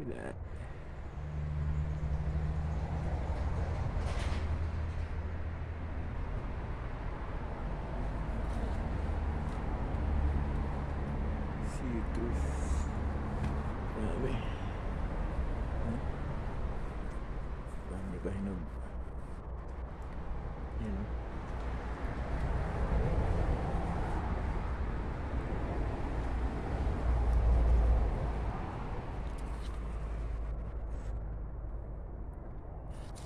Yan. Citrus. Dami. Dami pa hinog. Yan o.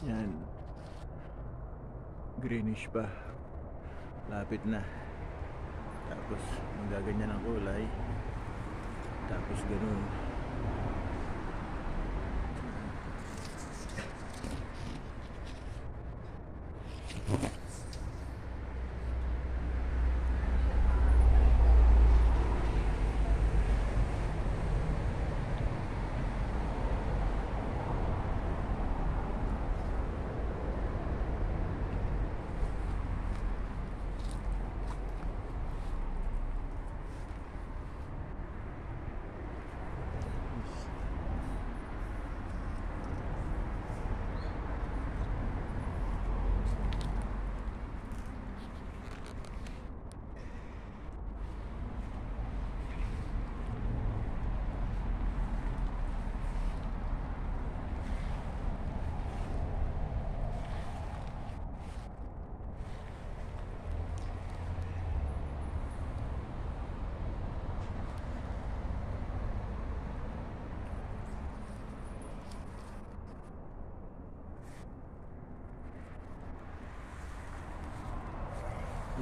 Yan. Greenish pa. Lapit na. Tapos magaganyan ang kulay. Tapos ganun.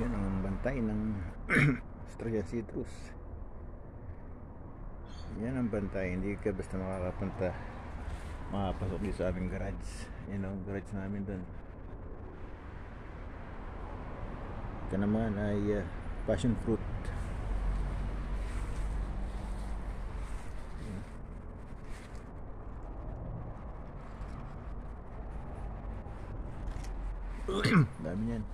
Yan ang bantay ng Australian citrus. Yan ang bantay. Hindi ka basta makakapunta, makapasok dito sa aming garage. Yan ang garage namin doon. Ito naman ay passion fruit. Dami yan.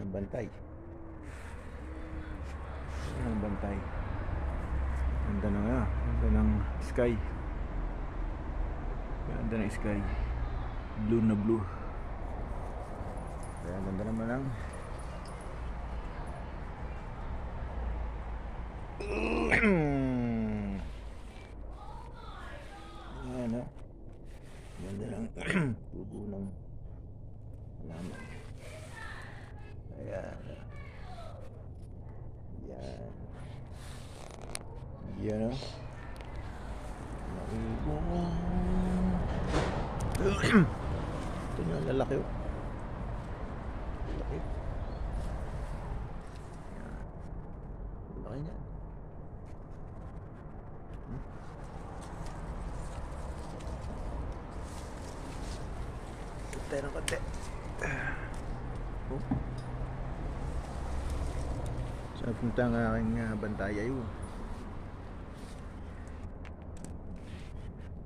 Bantay. Yan ang bantay. Ganda na nga. Ganda ng sky. Ganda ng sky. Blue na blue. Kaya ganda naman ang yan o. Ganda ng tubo ng halaman. Ayan. Yan. Yan o. Ito nga lalaki o. Laki. Yan. Laki niyan. Tayo ng konti. Oh. Saan punta ang aking bantay ayo?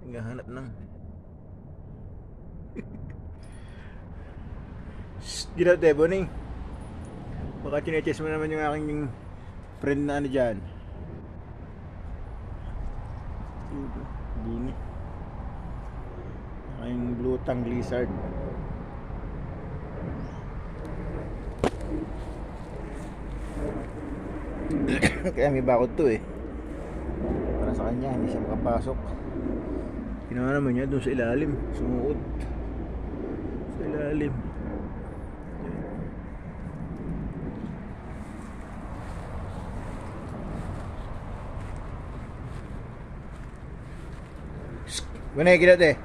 Naghahanap ng ginaw tayo, Boning. Baka chineches mo naman yung aking friend na ano dyan. Bini. Aking blue tongue lizard. Kaya may bakod to eh. Para sa kanya, hindi siya makapasok. Ginawa naman niya doon sa ilalim. Sumuot sa ilalim. Guna, get out there.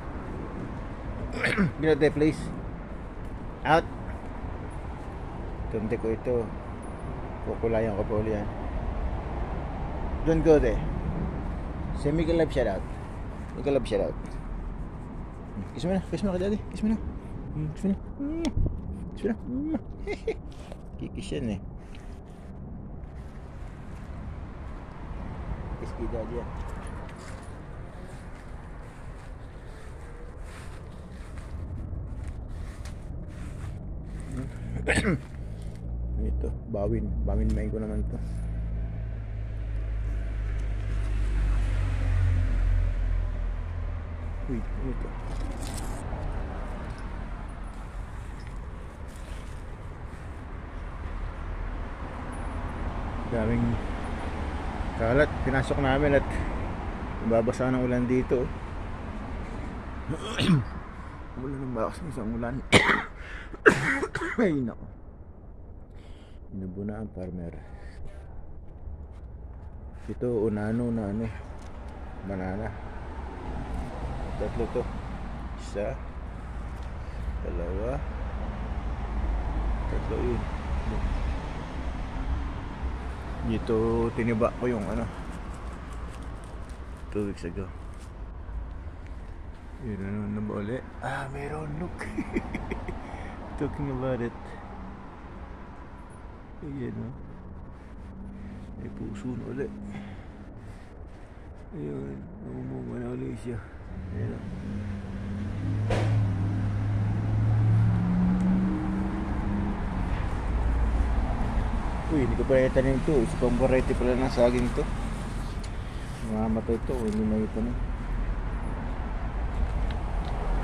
Get out there, please. Out. Tunti ko ito. Kukulayan ko po ulit yan. Don't go there. Say make a love shout out. Make a love shout out. Kiss mo na. Kiss mo na ka, daddy. Kiss mo na. Kiss mo na. Kiss mo na. Kikis yan eh. Kiss kay daddy yan. Bawin main ko naman to. Uy, ano to? Daming kalat. Pinasok namin at babasa ng ulan dito. Ulan ng bakas ng isang ulan. Ay nako. Inubo na ang farmer. Ito unano na ano, banana. Tatlo to. Isa, dalawa, tatlo yun. Dito tiniba ko yung ano 2 weeks ago. Yun na ba ulit? Meron, look. Talking about it. Ayan o. May puso na ulit. Ayun, umumunga na ulit siya. Ayan o. Uy, hindi ko pa itanim to. Isa pang variety pala ng saging to. Mamamatay to, hindi na itanim.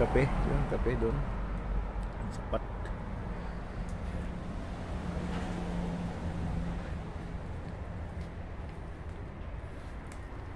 Kape, yung kape doon. Sapat.